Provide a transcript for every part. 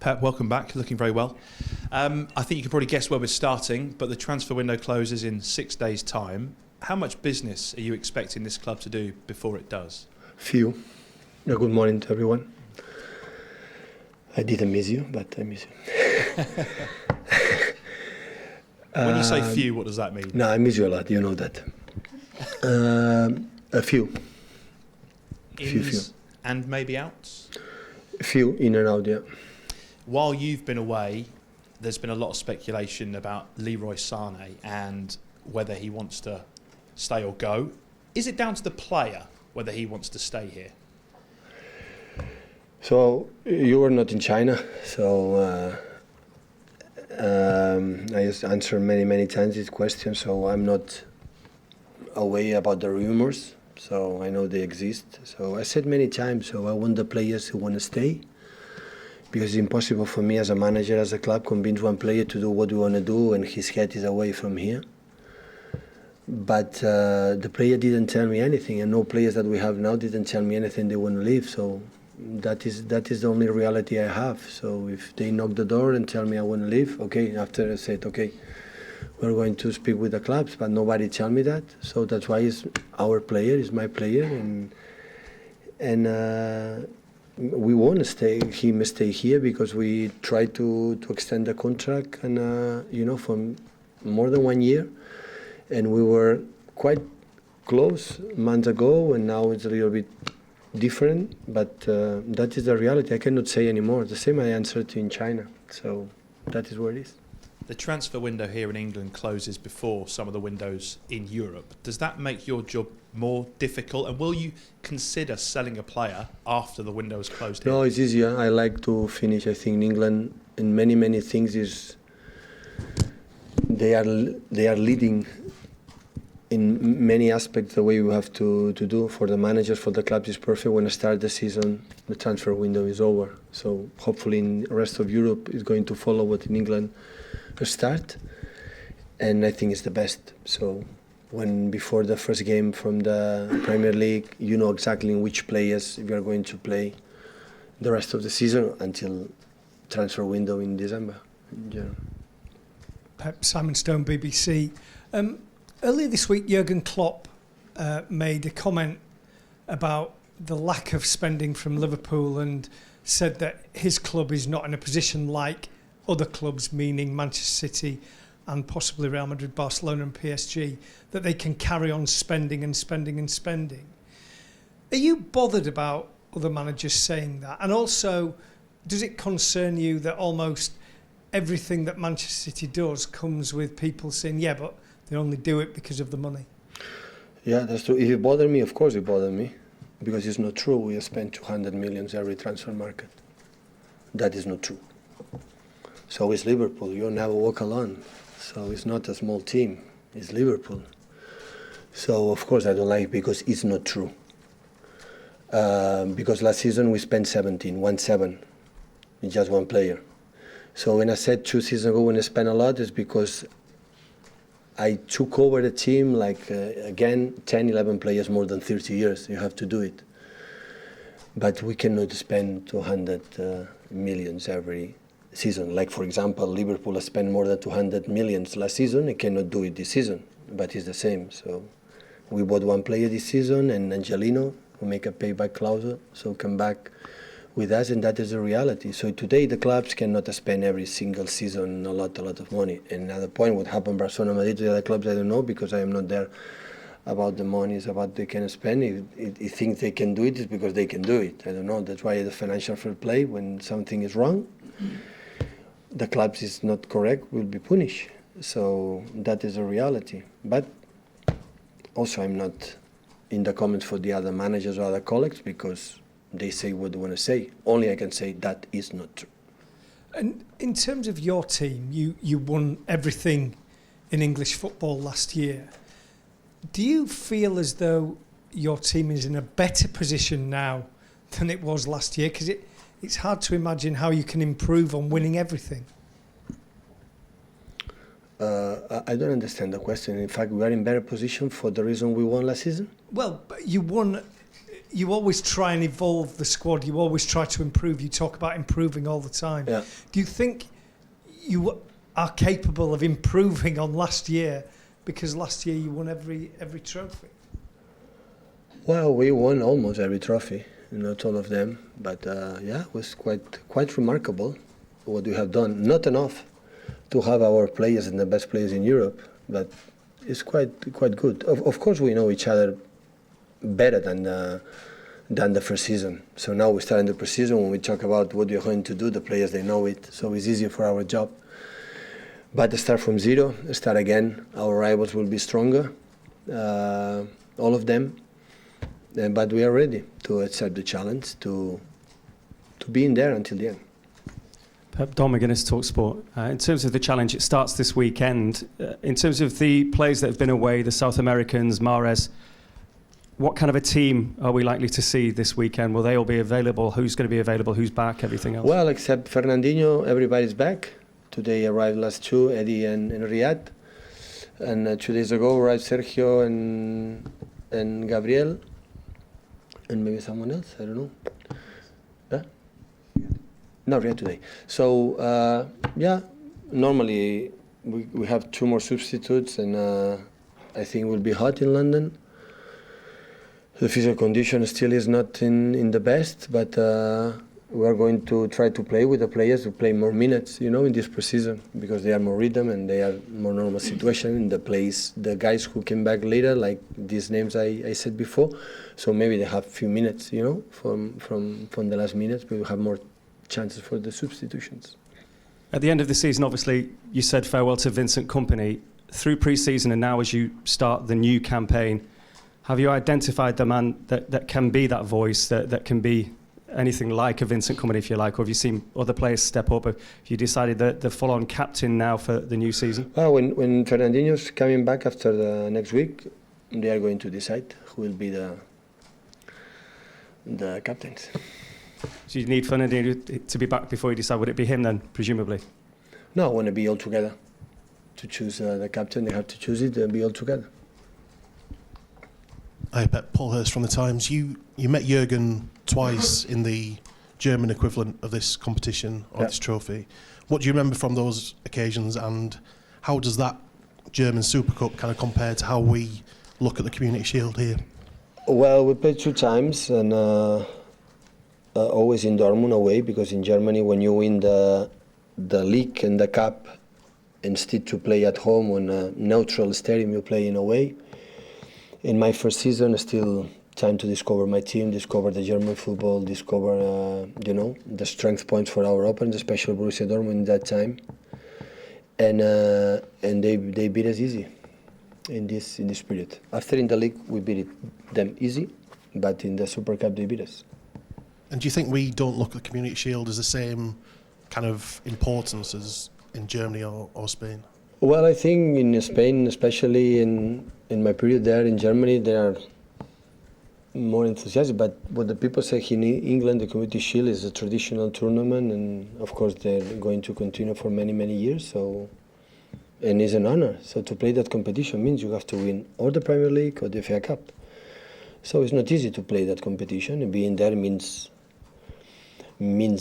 Pep, welcome back. Looking very well. I think you can probably guess where we're starting, but the transfer window closes in 6 days' time. How much business are you expecting this club to do before it does? Few. Good morning to everyone. I didn't miss you, but I miss you. When you say few, what does that mean? No, I miss you a lot. You know that. A few. Few. And maybe outs? A few in and out, yeah. While you've been away, there's been a lot of speculation about Leroy Sané and whether he wants to stay or go. Is it down to the player whether he wants to stay here? So you were not in China, so I just answered many times this question. So I'm not aware about the rumors. So I know they exist. So I said many times. So I want the players who want to stay, because it's impossible for me as a manager, as a club, convince one player to do what we want to do and his head is away from here. But the player didn't tell me anything, and no players that we have now didn't tell me anything they want to leave. So that is the only reality I have. So if they knock the door and tell me I want to leave, okay. After I said, okay, we're going to speak with the clubs, but nobody tell me that. So that's why it's our player, it's my player, and we want to stay. He must stay here because we tried to extend the contract, and for more than 1 year, and we were quite close months ago, and now it's a little bit different. But that is the reality. I cannot say anymore. The same I answered in China. So that is where it is. The transfer window here in England closes before some of the windows in Europe. Does that make your job more difficult? And will you consider selling a player after the window is closed? No, it's easier. I like to finish. I think in England, in many things, is they are leading in many aspects the way you have to do. For the managers, for the clubs, is perfect. When I start the season, the transfer window is over. So hopefully in the rest of Europe is going to follow what in England start, and I think it's the best. So when before the first game from the Premier League, you know exactly in which players you are going to play the rest of the season until transfer window in December. Yeah. Pep, Simon Stone, BBC. Earlier this week, Jurgen Klopp made a comment about the lack of spending from Liverpool and said that his club is not in a position like other clubs, meaning Manchester City and possibly Real Madrid, Barcelona and PSG, that they can carry on spending. Are you bothered about other managers saying that? And also, does it concern you that almost everything that Manchester City does comes with people saying, yeah, but they only do it because of the money? Yeah, that's true. If it bothers me, of course it bothers me, because it's not true. We spend 200 million every transfer market. That is not true. So it's Liverpool. You'll never walk alone. So it's not a small team. It's Liverpool. So of course I don't like it because it's not true. Because last season we spent 17 in just one player. So when I said 2 seasons ago when I spent a lot, it's because I took over the team again 10, 11 players more than 30 years. You have to do it. But we cannot spend 200 millions every season. Like, for example, Liverpool has spent more than 200 millions last season. They cannot do it this season, but it's the same. So we bought one player this season, and Angelino will make a payback clause, so come back with us, and that is the reality. So today the clubs cannot spend every single season a lot of money. And another point, what happened Barcelona, Madrid, to the other clubs, I don't know, because I am not there about the money, is about they can spend. If they think they can do it, it's because they can do it. I don't know. That's why the financial fair play, when something is wrong, the clubs is not correct, will be punished. So that is a reality. But also I'm not in the comments for the other managers or other colleagues, because they say what they want to say. Only I can say that is not true. And in terms of your team, you won everything in English football last year. Do you feel as though your team is in a better position now than it was last year? Because it's hard to imagine how you can improve on winning everything. I don't understand the question. In fact, we are in better position for the reason we won last season. Well, you won you always try and evolve the squad. You always try to improve. You talk about improving all the time. Yeah. Do you think you are capable of improving on last year? Because last year you won every trophy. Well, we won almost every trophy, not all of them, but yeah, it was quite remarkable what we have done. Not enough to have our players and the best players in Europe, but it's quite good. Of course, we know each other better than the first season. So now we start in the pre-season. When we talk about what we're going to do, the players, they know it, so it's easier for our job. But start from zero, start again. Our rivals will be stronger, all of them. But we are ready to accept the challenge, to be in there until the end. Don McGuinness, TalkSport. In terms of the challenge, it starts this weekend. In terms of the players that have been away, the South Americans, Mahrez, what kind of a team are we likely to see this weekend? Will they all be available? Who's going to be available? Who's back? Everything else? Well, except Fernandinho, everybody's back. Today arrived last two, Eddie and Riyad. And 2 days ago arrived Sergio and Gabriel. And maybe someone else, I don't know. Yeah? No, Riyad today. So, yeah, normally we have 2 more substitutes, and I think we'll be hot in London. The physical condition still is not in the best, but we are going to try to play with the players who play more minutes, in this pre-season, because they are more rhythm and they are more normal situation in the place. The guys who came back later, like these names I said before, so maybe they have few minutes, from the last minutes, but we have more chances for the substitutions. At the end of the season, obviously, you said farewell to Vincent Kompany. Through pre-season and now as you start the new campaign, have you identified the man that can be that voice, that can be anything like a Vincent Kompany, if you like, or have you seen other players step up? Have you decided that the full-on captain now for the new season? Well, when Fernandinho's coming back after the next week, they are going to decide who will be the captains. So you need Fernandinho to be back before you decide. Would it be him then, presumably? No, I want to be all together. To choose the captain, they have to choose it and be all together. Hi, Pep. Paul Hurst from The Times. You met Jurgen twice in the German equivalent of this competition, or this trophy. What do you remember from those occasions, and how does that German Super Cup kind of compare to how we look at the Community Shield here? Well, we played 2 times, and always in Dortmund away, because in Germany when you win the league and the cup, instead to play at home on a neutral stadium, you play in away. In my first season, still time to discover my team, discover the German football, discover the strength points for our opponents, especially Borussia Dortmund in that time. And they beat us easy in this period. After in the league we beat them easy, but in the Super Cup they beat us. And do you think we don't look at the Community Shield as the same kind of importance as in Germany or Spain? Well, I think in Spain, especially in my period there, in Germany, they are more enthusiastic. But what the people say in England, the Community Shield is a traditional tournament, and of course they're going to continue for many, many years. So, and it's an honor. So to play that competition means you have to win or the Premier League or the FA Cup. So it's not easy to play that competition, and being there means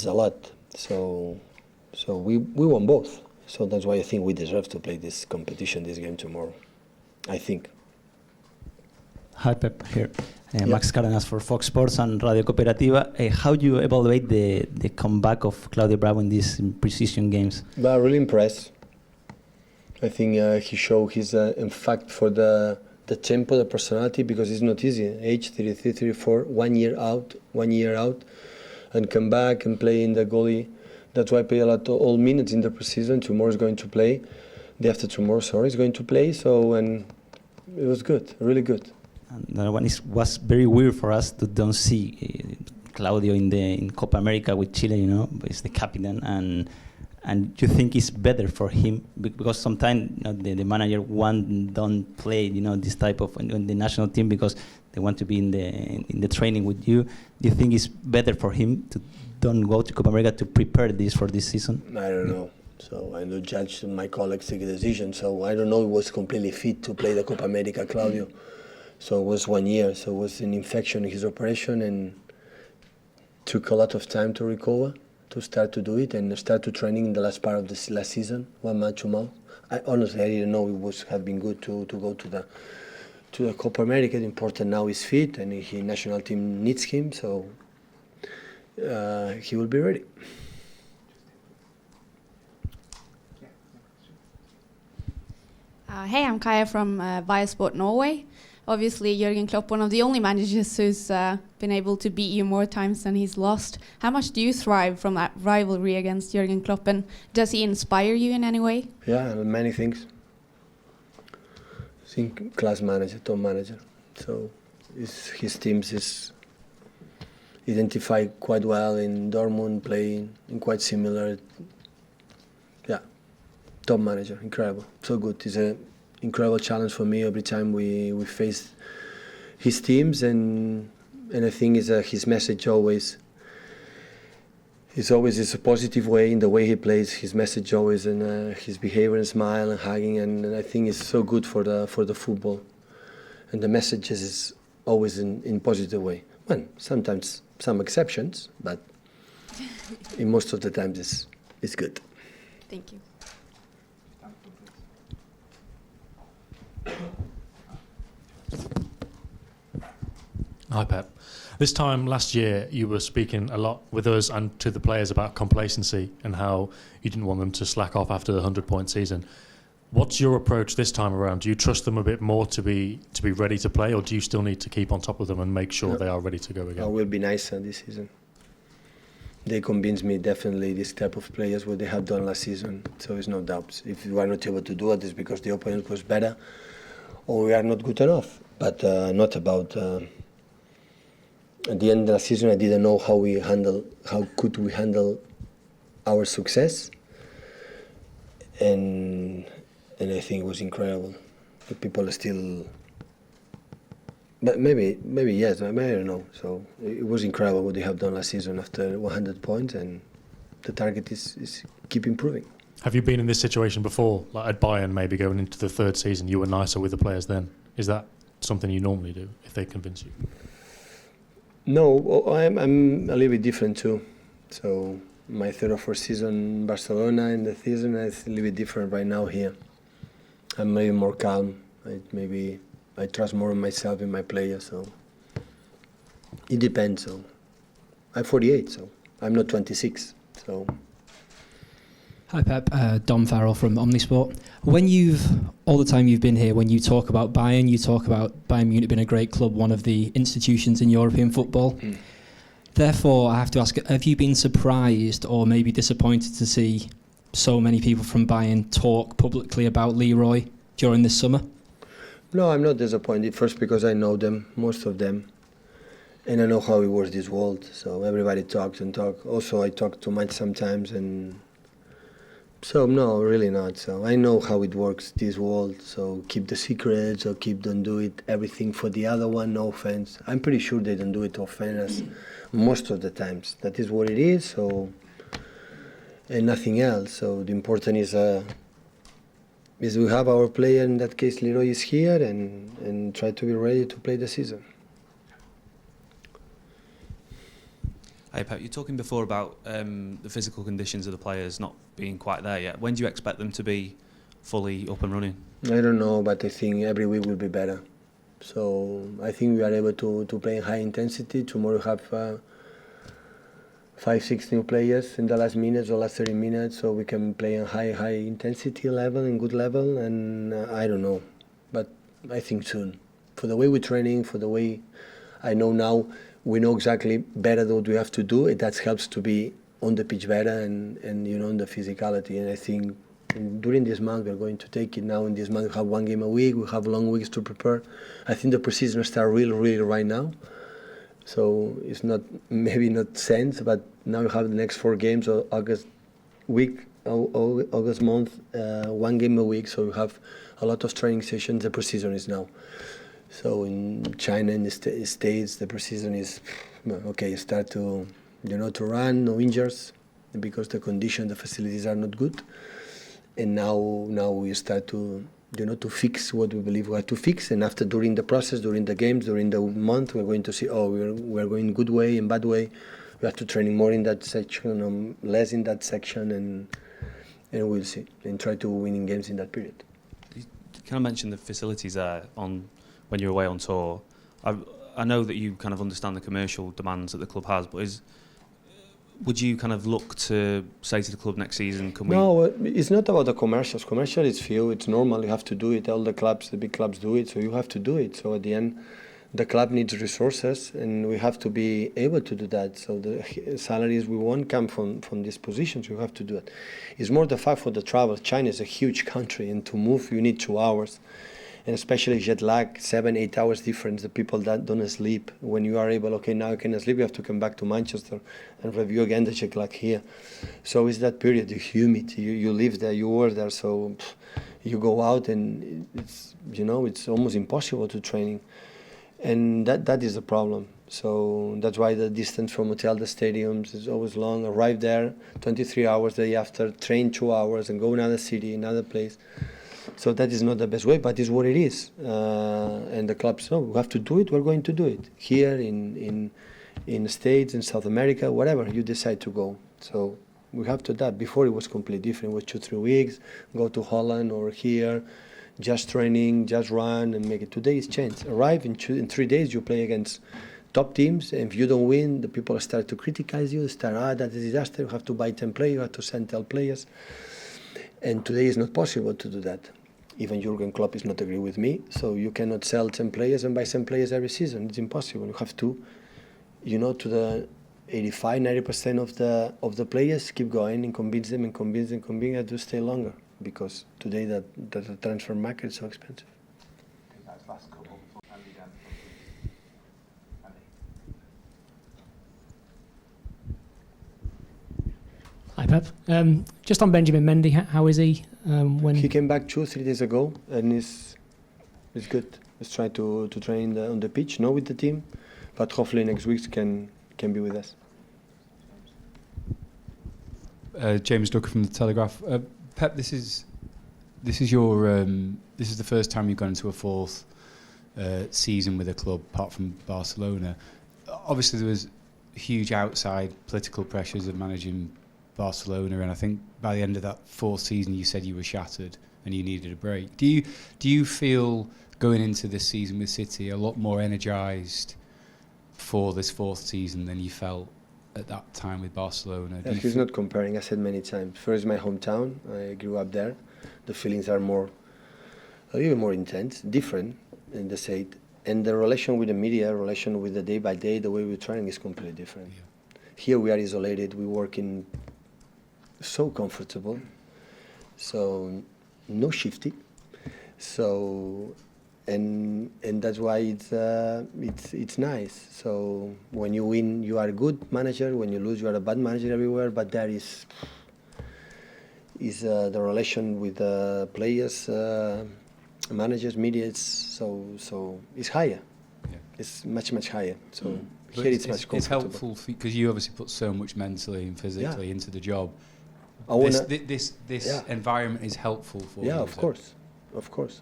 a lot. So we won both. So that's why I think we deserve to play this competition, this game tomorrow. I think. Hi, Pep, here. Max Cárdenas for Fox Sports and Radio Cooperativa. How do you evaluate the comeback of Claudio Bravo in these precision games? Well, really impressed. I think he showed his, in fact, for the tempo, the personality, because it's not easy. Age 33, 34, 1 year out, and come back and play in the goalie. That's why I play a lot all minutes in the preseason. Tomorrow is going to play. The after tomorrow, is going to play. So, and it was good, really good. And the one was very weird for us to don't see Claudio in Copa America with Chile. He's the captain, and you think it's better for him because sometimes the manager don't play this type of in the national team because they want to be in the training with you. Do you think it's better for him to don't go to Copa America to prepare this for this season? I don't know. So I don't judge my colleagues take a decision. So I don't know he was completely fit to play the Copa America, Claudio. So it was 1 year. So it was an infection in his operation and took a lot of time to recover, to start to do it and start to training in the last part of the last season, 1 month, 2 months. I didn't know it have been good to go to the Copa America. Important now is fit and the national team needs him, so he will be ready. Hey, I'm Kaya from Viasport Norway. Obviously, Jurgen Klopp, one of the only managers who's been able to beat you more times than he's lost. How much do you thrive from that rivalry against Jurgen Klopp, and does he inspire you in any way? Yeah, many things. I think class manager, top manager. So his teams is identified quite well in Dortmund, playing in quite similar. Yeah, top manager, incredible, so good. It's an incredible challenge for me every time we face his teams, and I think his message always is a positive way in the way he plays. His message always and his behavior and smile and hugging, and I think it's so good for the football. And the messages is always in positive way. Well, sometimes some exceptions, but in most of the times it's good. Thank you. Hi, Pep. This time last year, you were speaking a lot with us and to the players about complacency and how you didn't want them to slack off after the 100-point season. What's your approach this time around? Do you trust them a bit more to be ready to play, or do you still need to keep on top of them and make sure they are ready to go again? I will be nicer this season. They convinced me definitely this type of players what they have done last season. So there's no doubts. If we are not able to do it, it's because the opponent was better, or we are not good enough. But not about. At the end of the season, I didn't know how could we handle our success, and I think it was incredible. The people are still, but maybe yes, maybe I don't know. So it was incredible what they have done last season after 100 points, and the target is keep improving. Have you been in this situation before, like at Bayern, maybe going into the third season, you were nicer with the players then? Is that something you normally do if they convince you? No, I'm a little bit different too. So my third or fourth season in Barcelona, and the season is a little bit different right now here. I'm maybe more calm. I trust more in myself and my players. So it depends. So I'm 48, so I'm not 26. So. Hi Pep, Dom Farrell from Omnisport. All the time you've been here, when you talk about Bayern, you talk about Bayern Munich being a great club, one of the institutions in European football. Mm. Therefore, I have to ask, have you been surprised or maybe disappointed to see so many people from Bayern talk publicly about Leroy during this summer? No, I'm not disappointed. First, because I know them, most of them, and I know how it works this world. So everybody talks and talks. Also, I talk too much sometimes, and so no, really not. So I know how it works, this world. So keep the secrets, or don't do it everything for the other one. No offense. I'm pretty sure they don't do it to offend us most of the times. That is what it is. So and nothing else. So the important is we have our player. In that case, Leroy is here, and try to be ready to play the season. Hey Pep, you're talking before about the physical conditions of the players not being quite there yet. When do you expect them to be fully up and running? I don't know, but I think every week will be better. So I think we are able to play in high intensity. Tomorrow we have 5-6 new players in the last minutes or last 30 minutes, so we can play in high intensity level and good level. And I don't know, but I think soon. For the way we're training, for the way I know now, we know exactly better what we have to do. That helps to be on the pitch better and in the physicality. And I think during this month we're going to take it now. In this month we have 1 game a week. We have long weeks to prepare. I think the preseason starts really right now. So it's maybe not sense, but now you have the next 4 games of August month, 1 game a week. So you have a lot of training sessions. The preseason is now. So in China and the States, the preseason is okay. Start to run, no injuries, because the condition, the facilities are not good. And now we start to to fix what we believe we have to fix. And after, during the process, during the games, during the month, we're going to see, we're going good way and bad way. We have to training more in that section, less in that section, and we'll see. And try to winning games in that period. You kind of mentioned the facilities there on when you're away on tour. I know that you kind of understand the commercial demands that the club has, but would you kind of look to say to the club next season, No, it's not about the commercials. Commercial is few, it's normal, you have to do it. All the clubs, the big clubs do it, so you have to do it. So at the end, the club needs resources, and we have to be able to do that. So the salaries we want come from these positions, you have to do it. It's more the fact for the travel. China is a huge country, and to move, you need 2 hours. And especially jet lag, 7-8 hours difference, the people that don't sleep. When you are able, now I can sleep, you have to come back to Manchester and review again the jet lag here. So it's that period, the humidity, you live there, you work there, so you go out and it's almost impossible to training. And that is the problem. So that's why the distance from hotel to stadiums is always long. Arrive there, 23 hours the day after, train 2 hours and go another city, another place. So that is not the best way, but it's what it is. And the clubs know we have to do it. We're going to do it here in the States, in South America, whatever you decide to go. So we have to adapt. Before it was completely different. It was 2-3 weeks, go to Holland or here, just training, just run and make it. Today it's changed. Arrive in 3 days, you play against top teams, and if you don't win, the people start to criticize you. That is a disaster. You have to buy 10 players. You have to send 10 players. And today it's not possible to do that. Even Jurgen Klopp is not agree with me, so you cannot sell 10 players and buy 10 players every season. It's impossible. You have to, to the 85-90% of the players, keep going and convince them to stay longer, because today the transfer market is so expensive. Hi Pep. Just on Benjamin Mendy, how is he? When he came back 2-3 days ago, and is good. Let's try to train on the pitch, not with the team, but hopefully next week can be with us. James Ducker from the Telegraph. Pep, this is your this is the first time you've gone into a fourth season with a club, apart from Barcelona. Obviously, there was huge outside political pressures of managing Barcelona, and I think by the end of that fourth season you said you were shattered and you needed a break. Do you feel going into this season with City a lot more energised for this fourth season than you felt at that time with Barcelona? Yeah, he's not comparing. I said many times. First, my hometown. I grew up there. The feelings are even more intense, different in the state, and the relation with the media, relation with the day by day, the way we're training is completely different. Yeah. Here we are isolated. We work in so comfortable, so no shifty, so and that's why it's nice. So when you win, you are a good manager. When you lose, you are a bad manager everywhere. But there is the relation with the players, managers, media. It's it's higher. Yeah. It's much higher. So here it's much comfortable. It's helpful because you obviously put so much mentally and physically into the job. This environment is helpful for you. Yeah, of course.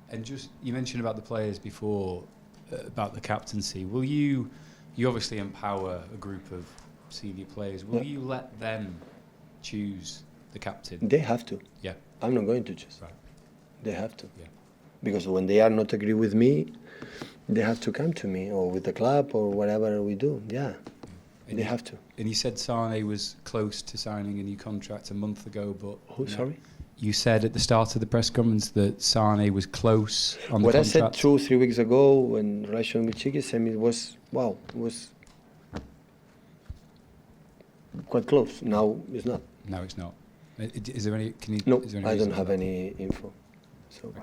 And just you mentioned about the players before, about the captaincy. Will you obviously empower a group of senior players? Will you let them choose the captain? They have to. Yeah. I'm not going to choose. Right. They have to. Yeah. Because when they are not agree with me, they have to come to me or with the club or whatever we do. Yeah. And they have to. And you said Sane was close to signing a new contract a month ago, but... Who, sorry? You said at the start of the press conference that Sane was close on the contract. What I said 2-3 weeks ago when relation with Chiqui sent me, it was quite close. Now it's not. No, it's not. Is there any... No, is there any I don't have any info. So.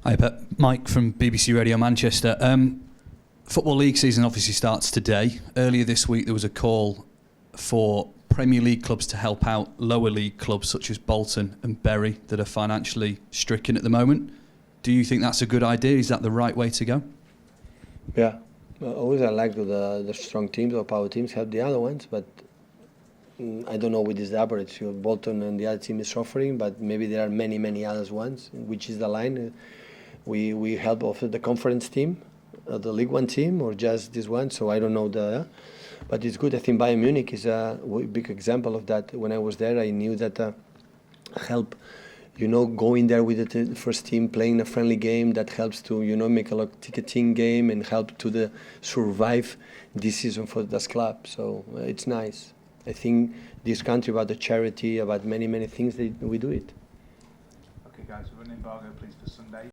Hi Pep, Mike from BBC Radio Manchester. Football League season obviously starts today. Earlier this week there was a call for Premier League clubs to help out lower league clubs such as Bolton and Bury that are financially stricken at the moment. Do you think that's a good idea? Is that the right way to go? Yeah, always I like the strong teams or power teams help the other ones, but I don't know what is the average. Bolton and the other team is suffering, but maybe there are many other ones. Which is the line? We help also the conference team, the League One team, or just this one. So I don't know but it's good. I think Bayern Munich is a big example of that. When I was there, I knew that help. Going there with the first team, playing a friendly game, that helps to, make a lot of ticketing game and help to survive this season for this club. So it's nice. I think this country, about the charity, about many things, we do it. Okay, guys, we've got an embargo, please, for Sunday.